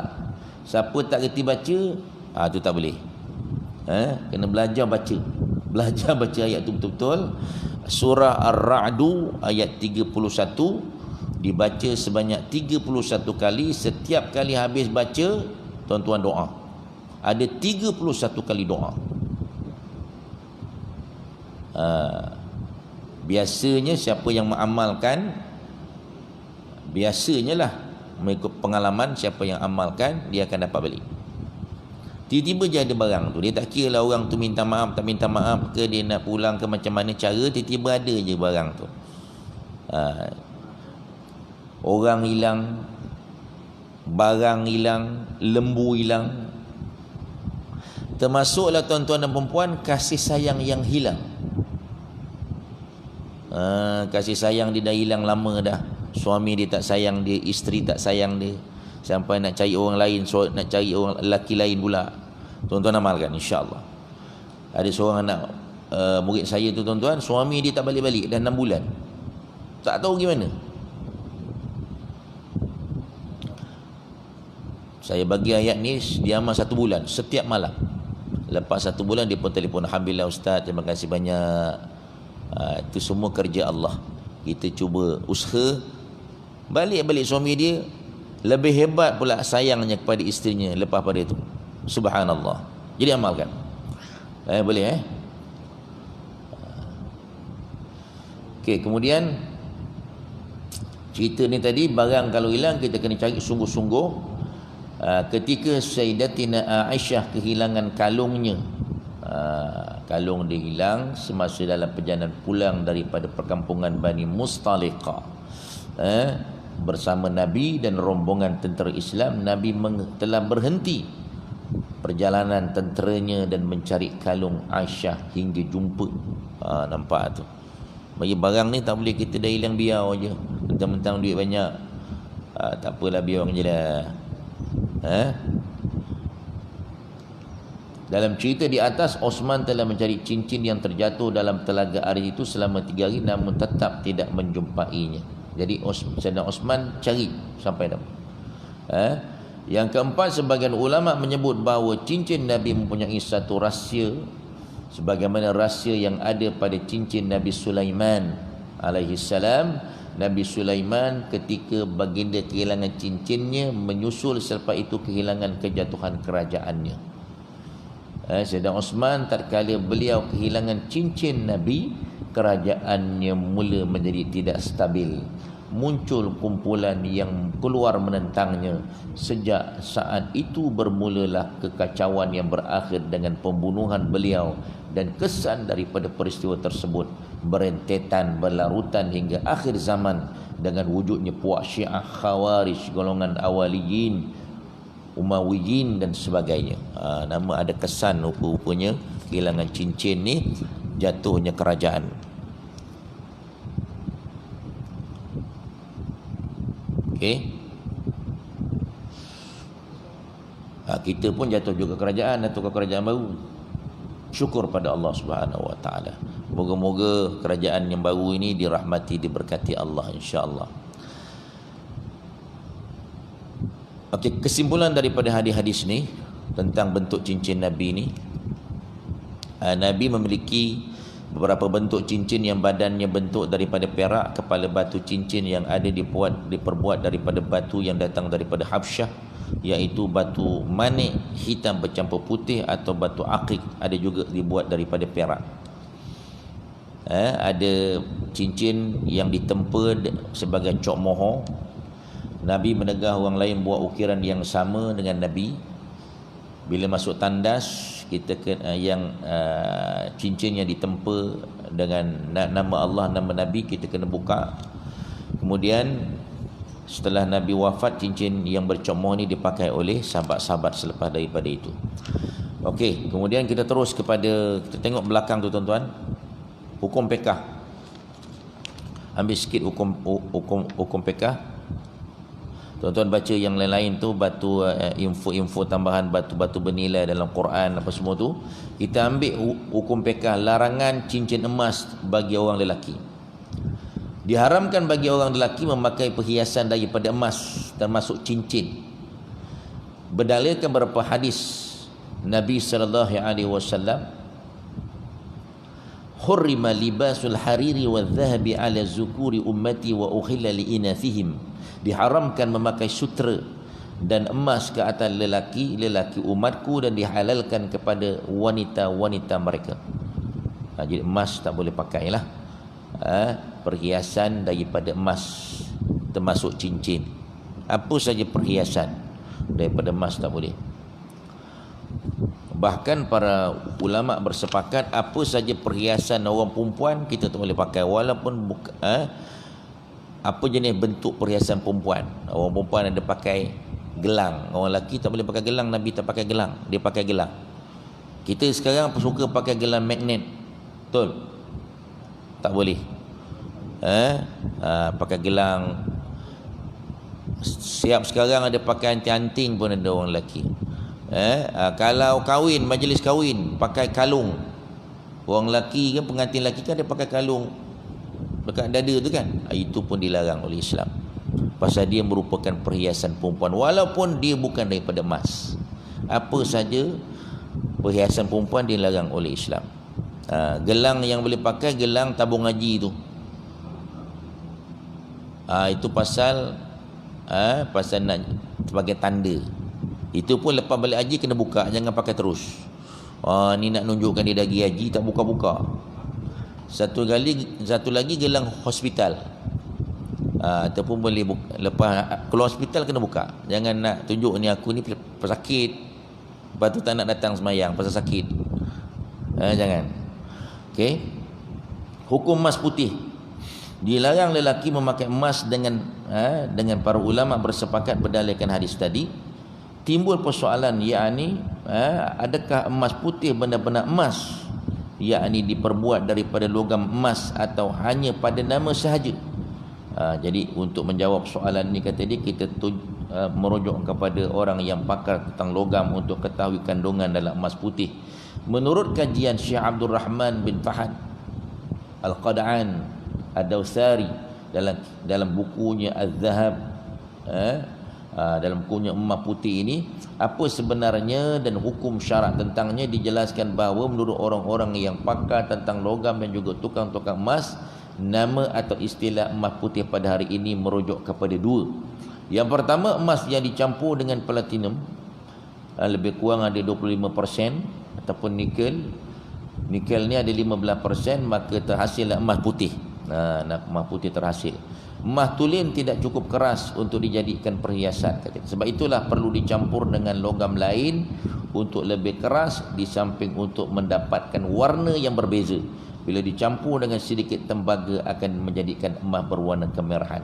Siapa tak reti baca, tu tak boleh. Kena belajar baca. Belajar baca ayat tu betul-betul. Surah Ar-Ra'du ayat 31 dibaca sebanyak 31 kali. Setiap kali habis baca, tuan-tuan doa. Ada 31 kali doa. Biasanya siapa yang mengamalkan, biasanya lah mengikut pengalaman, siapa yang amalkan dia akan dapat balik. Tiba-tiba je ada barang tu, dia tak kira lah orang tu minta maaf tak minta maaf ke, dia nak pulang ke macam mana cara, tiba-tiba ada je barang tu. Orang hilang, barang hilang, lembu hilang. Termasuklah tuan-tuan dan perempuan, kasih sayang yang hilang. Kasih sayang dia dah hilang lama dah. Suami dia tak sayang dia, isteri tak sayang dia, sampai nak cari orang lain, nak cari orang lelaki lain pula. Tuan-tuan amalkan, insya-Allah. Ada seorang anak murid saya tu tuan-tuan, suami dia tak balik-balik dah 6 bulan. Tak tahu gimana. Saya bagi ayat ni, dia amal 1 bulan setiap malam. Lepas 1 bulan dia pun telefon, alhamdulillah ustaz, terima kasih banyak. Itu semua kerja Allah. Kita cuba usaha, balik-balik suami dia lebih hebat pula sayangnya kepada isterinya lepas pada itu. Subhanallah. Jadi amalkan. Boleh Okey, kemudian cerita ni tadi, barang kalau hilang kita kena cari sungguh-sungguh. Ketika Sayyidatina Aisyah kehilangan kalungnya, kalung dia hilang semasa dalam perjalanan pulang daripada perkampungan Bani Mustaliqah, bersama Nabi dan rombongan tentera Islam. Nabi telah berhenti perjalanan tenteranya dan mencari kalung Aisyah hingga jumpa. Nampak tu, bagi barang ni tak boleh kita dah hilang biar je, mentang-mentang duit banyak. Tak apalah, biar je dah. Dalam cerita di atas, Osman telah mencari cincin yang terjatuh dalam telaga air itu selama 3 hari, namun tetap tidak menjumpainya. Jadi Sayyidina Osman cari sampai dapat. Yang keempat, sebagian ulama menyebut bahawa cincin Nabi mempunyai satu rahsia, sebagaimana rahsia yang ada pada cincin Nabi Sulaiman alaihi salam. Nabi Sulaiman ketika baginda kehilangan cincinnya, menyusul selepas itu kehilangan kejatuhan kerajaannya. Sayyidina Osman, tatkala beliau kehilangan cincin Nabi, kerajaannya mula menjadi tidak stabil. Muncul kumpulan yang keluar menentangnya. Sejak saat itu bermulalah kekacauan yang berakhir dengan pembunuhan beliau, dan kesan daripada peristiwa tersebut berentetan berlarutan hingga akhir zaman dengan wujudnya puak Syiah, Khawarij, golongan Awaliyin, Umayyin dan sebagainya. Nama ada kesan rupa-rupanya kehilangan cincin ni jatuhnya kerajaan. Okey. Kita pun jatuh juga kerajaan, atau kerajaan baru. Syukur pada Allah Subhanahu Wa Taala. Moga-moga kerajaan yang baru ini dirahmati, diberkati Allah, insya-Allah. Okey, kesimpulan daripada hadis-hadis ni tentang bentuk cincin Nabi ni, Nabi memiliki beberapa bentuk cincin yang badannya bentuk daripada perak, kepala batu cincin yang ada diperbuat daripada batu yang datang daripada Habsyah, iaitu batu manik hitam bercampur putih, atau batu akik, ada juga dibuat daripada perak. Ada cincin yang ditempa sebagai cok mohor. Nabi menegah orang lain buat ukiran yang sama dengan Nabi. Bila masuk tandas, kita yang cincin yang ditempa dengan nama Allah, nama Nabi, kita kena buka. Kemudian setelah Nabi wafat, cincin yang bercok ni dipakai oleh sahabat-sahabat selepas daripada itu. Okey, kemudian kita terus kepada, kita tengok belakang tu tuan-tuan. Hukum pekah. Ambil sikit hukum pekah. Tuan-tuan baca yang lain-lain tu, batu info-info tambahan, batu-batu bernilai dalam Quran apa semua tu. Kita ambil hukum pekah, larangan cincin emas bagi orang lelaki. Diharamkan bagi orang lelaki memakai perhiasan daripada emas, termasuk cincin. Berdalilkan beberapa hadis Nabi sallallahu alaihi wasallam, hurrima libasul hariri wadh-dhahabi 'ala zukuri ummati wa ukhilla li inathihim. Diharamkan memakai sutra dan emas ke atas lelaki umatku, dan dihalalkan kepada wanita-wanita mereka. Jadi emas tak boleh pakai lah. Perhiasan daripada emas, termasuk cincin. Apa saja perhiasan daripada emas tak boleh. Bahkan para ulama bersepakat, apa saja perhiasan orang perempuan kita tak boleh pakai, walaupun apa jenis bentuk perhiasan perempuan. Orang perempuan ada pakai gelang, orang lelaki tak boleh pakai gelang. Nabi tak pakai gelang, dia pakai gelang. Kita sekarang suka pakai gelang magnet, betul? Tak boleh. Pakai gelang. Siap sekarang ada pakai anting-anting pun ada orang lelaki. Kalau kahwin, majlis kahwin, pakai kalung. Orang lelaki kan, pengantin lelaki kan dia pakai kalung dekat dada tu kan. Itu pun dilarang oleh Islam, pasal dia merupakan perhiasan perempuan, walaupun dia bukan daripada emas. Apa saja perhiasan perempuan dilarang oleh Islam. Gelang yang boleh pakai, gelang tabung haji tu. Itu pasal nak sebagai tanda. Itu pun lepas balik haji kena buka, jangan pakai terus. Ni nak nunjukkan dia dah pergi haji, tak buka-buka. Satu lagi gelang hospital. Ataupun boleh buka, lepas keluar hospital kena buka. Jangan nak tunjuk ni aku ni pesakit, lepas tu tak nak datang semayang pasal sakit. Jangan. Okey. Hukum emas putih. Dilarang lelaki memakai emas dengan para ulama bersepakat berdalilkan hadis tadi. Timbul persoalan, yakni adakah emas putih benar-benar emas, yakni diperbuat daripada logam emas, atau hanya pada nama sahaja. Jadi untuk menjawab soalan ni, kata dia, kita merujuk kepada orang yang pakar tentang logam untuk ketahui kandungan dalam emas putih. Menurut kajian Syekh Abdul Rahman bin Fahad Al-Qad'an Ad-Dawsari dalam bukunya Az-Zahab, dalam bukunya emas putih ini, apa sebenarnya dan hukum syarak tentangnya, dijelaskan bahawa menurut orang-orang yang pakar tentang logam dan juga tukang-tukang emas, nama atau istilah emas putih pada hari ini merujuk kepada dua. Yang pertama, emas yang dicampur dengan platinum, lebih kurang ada 25%, ataupun nikel. Nikel ni ada 15%, maka terhasillah emas putih. Emas putih terhasil. Emas tulen tidak cukup keras untuk dijadikan perhiasan. Sebab itulah perlu dicampur dengan logam lain untuk lebih keras, di samping untuk mendapatkan warna yang berbeza. Bila dicampur dengan sedikit tembaga akan menjadikan emas berwarna kemerahan.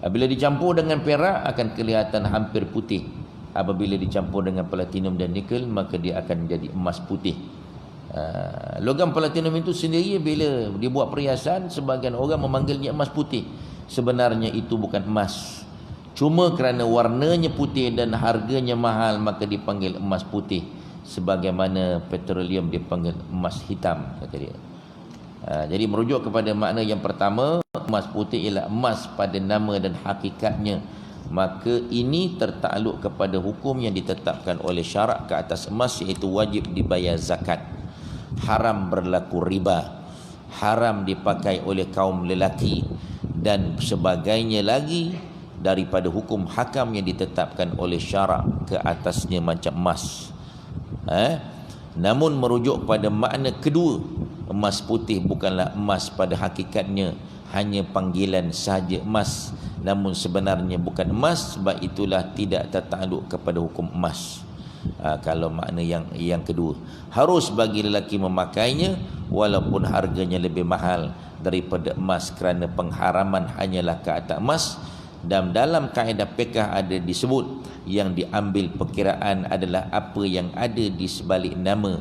Bila dicampur dengan perak akan kelihatan hampir putih. Apabila dicampur dengan platinum dan nikel, maka dia akan menjadi emas putih. Logam platinum itu sendiri bila dibuat perhiasan, sebagian orang memanggilnya emas putih. Sebenarnya itu bukan emas. Cuma kerana warnanya putih dan harganya mahal, maka dipanggil emas putih. Sebagaimana petroleum dipanggil emas hitam, kata dia. Jadi merujuk kepada makna yang pertama, emas putih ialah emas pada nama dan hakikatnya. Maka ini tertakluk kepada hukum yang ditetapkan oleh syarak ke atas emas, iaitu wajib dibayar zakat, haram berlaku riba, haram dipakai oleh kaum lelaki, dan sebagainya lagi daripada hukum hakam yang ditetapkan oleh syarak ke atasnya macam emas. Namun merujuk pada makna kedua, emas putih bukanlah emas pada hakikatnya, hanya panggilan sahaja emas, namun sebenarnya bukan emas, sebab itulah tidak tertakluk kepada hukum emas. Kalau makna yang kedua, harus bagi lelaki memakainya walaupun harganya lebih mahal daripada emas, kerana pengharaman hanyalah ke atas emas. Dan dalam kaedah fiqh ada disebut, yang diambil perkiraan adalah apa yang ada di sebalik nama,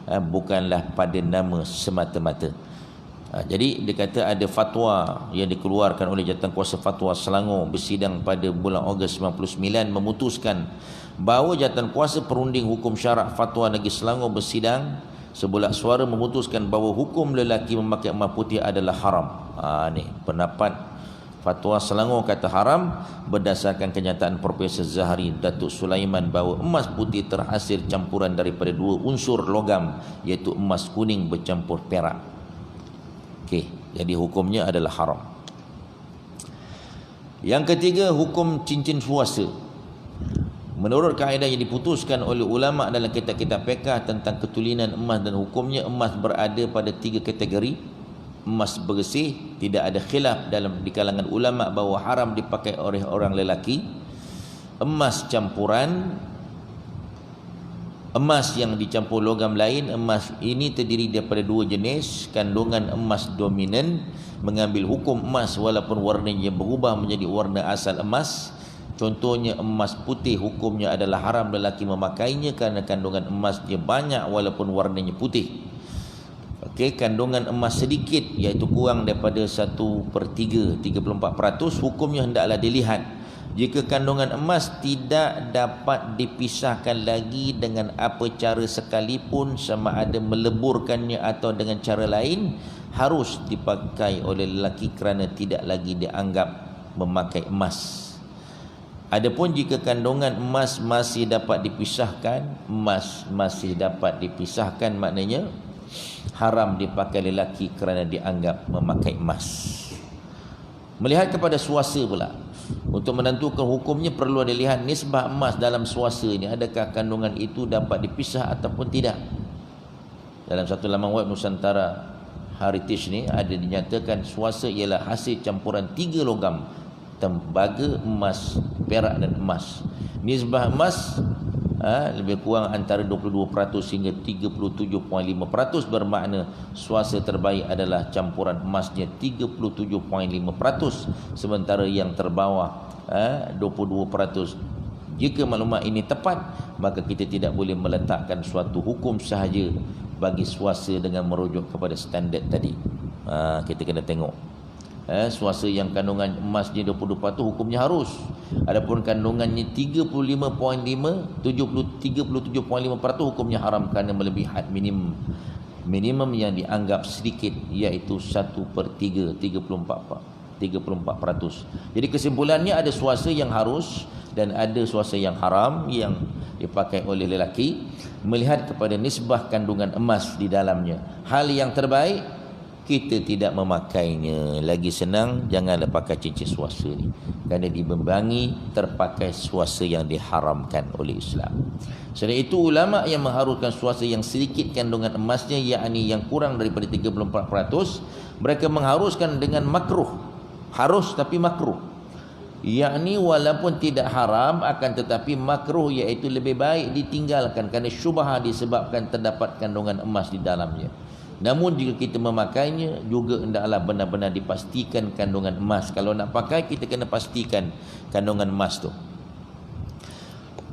bukanlah pada nama semata-mata. Jadi dia kata ada fatwa yang dikeluarkan oleh Jawatankuasa Fatwa Selangor bersidang pada bulan Ogos 99, memutuskan bahawa Jawatankuasa Perunding Hukum Syarak Fatwa Negeri Selangor bersidang sebulat suara memutuskan bahawa hukum lelaki memakai emas putih adalah haram. Ni pendapat Fatwa Selangor kata haram berdasarkan kenyataan Profesor Zahari Datuk Sulaiman bahawa emas putih terhasil campuran daripada dua unsur logam, iaitu emas kuning bercampur perak. Okey, jadi hukumnya adalah haram. Yang ketiga, hukum cincin swasta. Menurut kaedah yang diputuskan oleh ulama dalam kitab-kitab fiqh tentang ketulinan emas dan hukumnya, emas berada pada tiga kategori. Emas bersih, tidak ada khilaf di kalangan ulama bahawa haram dipakai oleh orang lelaki. Emas campuran, emas yang dicampur logam lain. Emas ini terdiri daripada dua jenis. Kandungan emas dominan mengambil hukum emas walaupun warnanya berubah menjadi warna asal emas. Contohnya emas putih, hukumnya adalah haram lelaki memakainya kerana kandungan emasnya banyak walaupun warnanya putih. Okey, kandungan emas sedikit, iaitu kurang daripada 1/3, 34%, hukumnya hendaklah dilihat. Jika kandungan emas tidak dapat dipisahkan lagi dengan apa cara sekalipun, sama ada meleburkannya atau dengan cara lain, harus dipakai oleh lelaki kerana tidak lagi dianggap memakai emas. Adapun jika kandungan emas masih dapat dipisahkan, maknanya haram dipakai lelaki kerana dianggap memakai emas. Melihat kepada swasta pula, untuk menentukan hukumnya perlu dilihat nisbah emas dalam swasta ini, adakah kandungan itu dapat dipisah ataupun tidak. Dalam satu laman web Nusantara Heritage ni ada dinyatakan swasta ialah hasil campuran tiga logam, tembaga, emas, perak dan emas. Nisbah emas lebih kurang antara 22% hingga 37.5%, bermakna swasta terbaik adalah campuran emasnya 37.5%, sementara yang terbawah 22%. Jika maklumat ini tepat, maka kita tidak boleh meletakkan suatu hukum sahaja bagi swasta dengan merujuk kepada standard tadi. Kita kena tengok swasta yang kandungan emasnya 20% hukumnya harus. Adapun kandungannya 37.5% hukumnya haram kerana melebihi had minimum yang dianggap sedikit, iaitu 1/3, 34%. Jadi kesimpulannya, ada swasta yang harus dan ada swasta yang haram yang dipakai oleh lelaki melihat kepada nisbah kandungan emas di dalamnya. Hal yang terbaik, kita tidak memakainya. Lagi senang janganlah pakai cincin swasta ni, kerana dibimbangi terpakai swasta yang diharamkan oleh Islam. Selain itu, ulama yang mengharuskan swasta yang sedikit kandungan emasnya, yakni yang kurang daripada 34%, mereka mengharuskan dengan makruh. Harus tapi makruh, yakni walaupun tidak haram akan tetapi makruh, iaitu lebih baik ditinggalkan kerana syubhah disebabkan terdapat kandungan emas di dalamnya. Namun jika kita memakainya, juga hendaklah benar-benar dipastikan kandungan emas. Kalau nak pakai, kita kena pastikan kandungan emas tu.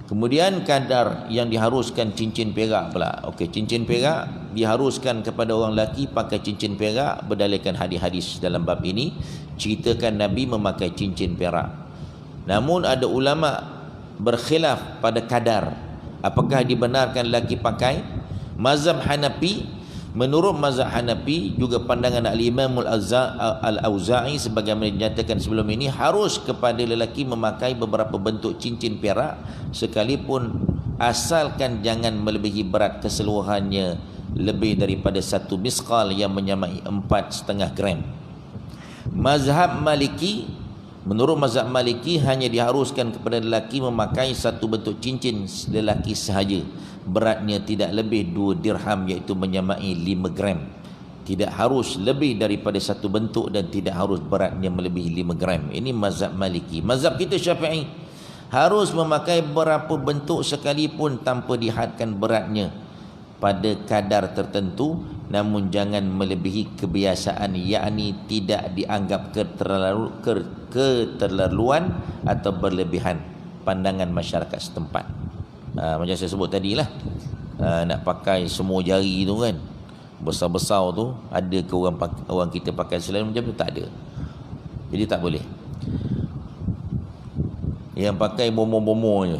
Kemudian kadar yang diharuskan cincin perak pula. Okey, cincin perak diharuskan kepada orang lelaki pakai cincin perak berdalilkan hadis-hadis dalam bab ini ceritakan Nabi memakai cincin perak. Namun ada ulama berkhilaf pada kadar apakah dibenarkan lelaki pakai. Mazhab Hanafi, menurut mazhab Hanafi juga pandangan Al-Imam Al-Auza'i sebagaimana dinyatakan sebelum ini, harus kepada lelaki memakai beberapa bentuk cincin perak sekalipun asalkan jangan melebihi berat keseluruhannya lebih daripada 1 misqal yang menyamai 4,5 gram. Mazhab Maliki, menurut mazhab Maliki hanya diharuskan kepada lelaki memakai satu bentuk cincin lelaki sahaja, beratnya tidak lebih 2 dirham iaitu menyamai 5 gram. Tidak harus lebih daripada satu bentuk dan tidak harus beratnya melebihi 5 gram. Ini mazhab Maliki. Mazhab kita Syafi'i, harus memakai berapa bentuk sekalipun tanpa dihadkan beratnya pada kadar tertentu, namun jangan melebihi kebiasaan, yakni tidak dianggap keterlaluan atau berlebihan pandangan masyarakat setempat. Macam saya sebut tadilah, nak pakai semua jari tu kan, besar-besar tu, ada ke orang kita pakai selain macam tu? Tak ada. Jadi tak boleh. Yang pakai bomo-bomo je.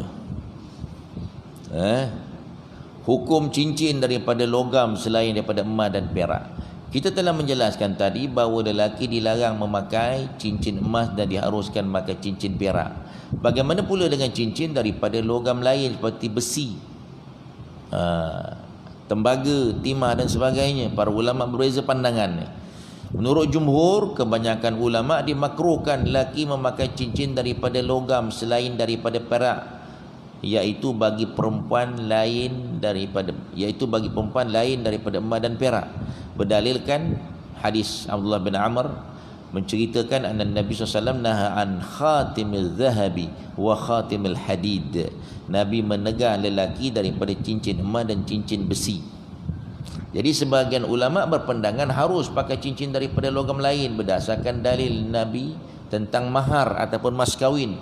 Hukum cincin daripada logam selain daripada emas dan perak. Kita telah menjelaskan tadi bahawa lelaki dilarang memakai cincin emas dan diharuskan memakai cincin perak. Bagaimana pula dengan cincin daripada logam lain seperti besi, tembaga, timah dan sebagainya? Para ulama berbeza pandangan. Menurut jumhur, kebanyakan ulama dimakruhkan lelaki memakai cincin daripada logam selain daripada perak, iaitu bagi perempuan lain daripada emas dan perak. Berdalilkan hadis Abdullah bin Amr menceritakan anna Nabi SAW naha an khatimil zahabi wa khatimil hadid. Nabi menegar lelaki daripada cincin emas dan cincin besi. Jadi sebahagian ulama berpandangan harus pakai cincin daripada logam lain berdasarkan dalil Nabi tentang mahar ataupun mas kahwin.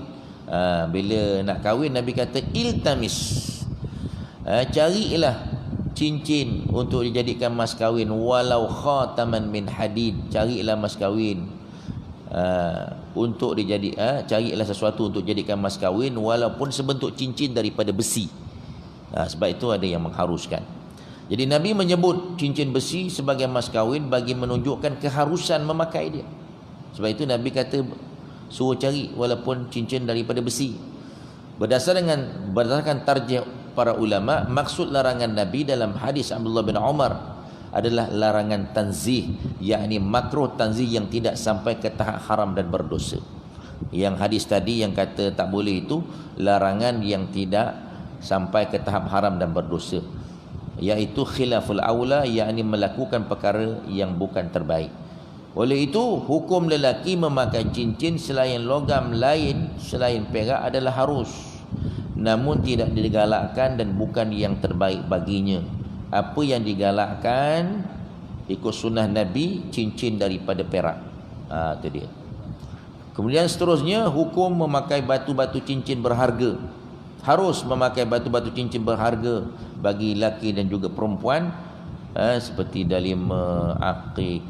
Bila nak kahwin, Nabi kata iltamis, carilah cincin untuk dijadikan mas kahwin, walau khataman min hadid, carilah mas kahwin untuk carilah sesuatu untuk jadikan mas kahwin walaupun sebentuk cincin daripada besi. Sebab itu ada yang mengharuskan. Jadi Nabi menyebut cincin besi sebagai mas kahwin bagi menunjukkan keharusan memakai dia. Sebab itu Nabi kata suruh cari walaupun cincin daripada besi. Berdasarkan tarjih para ulama, maksud larangan Nabi dalam hadis Abdullah bin Umar adalah larangan tanzih, yakni makruh tanzih yang tidak sampai ke tahap haram dan berdosa. Yang hadis tadi yang kata tak boleh itu larangan yang tidak sampai ke tahap haram dan berdosa, iaitu khilaful aula, yakni melakukan perkara yang bukan terbaik. Oleh itu, hukum lelaki memakai cincin selain logam lain selain perak adalah harus, namun tidak digalakkan dan bukan yang terbaik baginya. Apa yang digalakkan ikut sunnah Nabi, cincin daripada perak. Itu dia. Kemudian seterusnya, hukum memakai batu-batu cincin berharga. Harus memakai batu-batu cincin berharga bagi lelaki dan juga perempuan, seperti dalima, aqiq,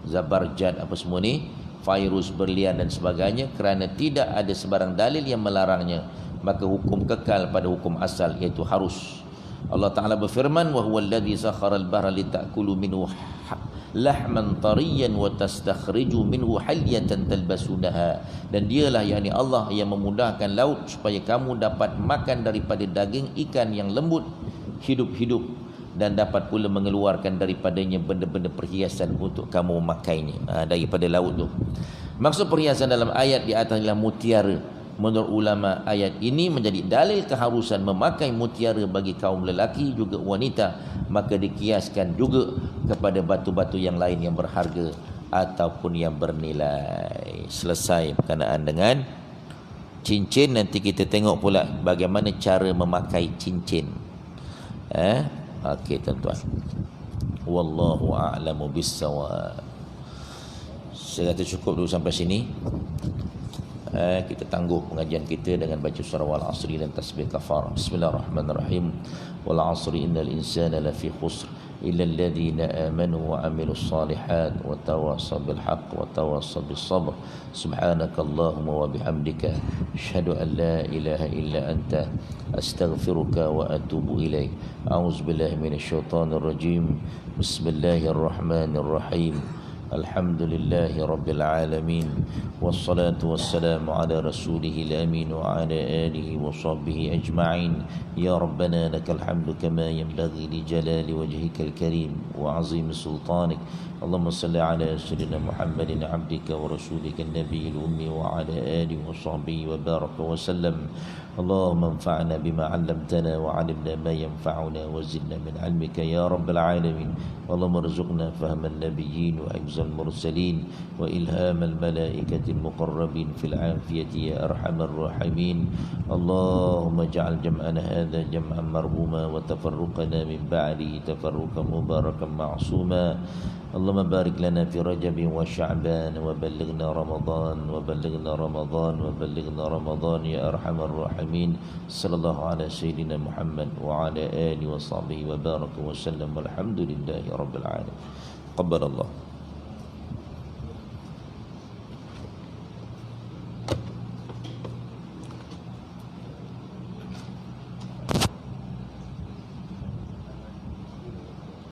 zabarjad, apa semua ni, fairuz, berlian dan sebagainya, kerana tidak ada sebarang dalil yang melarangnya, maka hukum kekal pada hukum asal, iaitu harus. Allah Ta'ala berfirman, wa huwa alladhi sakhara al-bahra litakulu minhu lahman tariyan wa tastakhriju minhu halyatan talbasunaha. Dan dialah, yakni Allah, yang memudahkan laut supaya kamu dapat makan daripada daging ikan yang lembut hidup-hidup, dan dapat pula mengeluarkan daripadanya benda-benda perhiasan untuk kamu memakainya daripada laut tu. Maksud perhiasan dalam ayat di atas adalah mutiara. Menurut ulama, ayat ini menjadi dalil keharusan memakai mutiara bagi kaum lelaki juga wanita, maka dikiaskan juga kepada batu-batu yang lain yang berharga ataupun yang bernilai. Selesai berkenaan dengan cincin. Nanti kita tengok pula bagaimana cara memakai cincin. Okey tuan-tuan, wallahu a'lamu bissawab. Saya kata cukup dulu sampai sini. Kita tangguh pengajian kita dengan baca surah wal asri dan tasbih kafar. Bismillahirrahmanirrahim. Wal asri innal insana lafi khusr illa alladhina amanu wa amilus salihat wa tawassaw bil haqq wa tawassaw bis sabr. Subhanakallahumma wa bihamdika asyhadu an la ilaha illa anta astaghfiruka wa atubu ilaik. A'udzubillahi minasyaitonir rajim. Bismillahirrahmanirrahim. Alhamdulillahi Rabbil Alamin. Wassalatu wassalamu ala rasulihil amin wa ala alihi wa sahbihi ajma'in. Ya Rabbana lakal hamdu kama yanbaghi li jalali wajhikal karim wa azim sultanik. Allahumma salli ala sayyidina Muhammadin abdika wa rasulika nabiyil ummi wa ala alihi wa sahbihi wa baraka wa sallam. Allahumma anfa'na bima 'allamtana wa 'allimna ma yanfa'una wa zidna min 'ilmika ya rabbal alamin. Allahumma arzuqna fahman nabiyyin wa hifzal mursalin wa ilhamal malaikatil muqarrabin fil 'afiyati ya arhamar rahimin. Allahumma ij'al jam'ana hadha jam'an marhuma wa tafarruqana min ba'dihi tafarruqan mubarakan ma'suma. Allahumma barik lana fi Rajab wa Sya'ban wa ballighna Ramadan wa ballighna Ramadan wa ballighna Ramadan ya arhamar rahimin. Sallallahu ala sayyidina Muhammad wa ala alihi wa sahbihi wa baraka wa sallam. Walhamdulillahi rabbil alamin. Qabbalallah.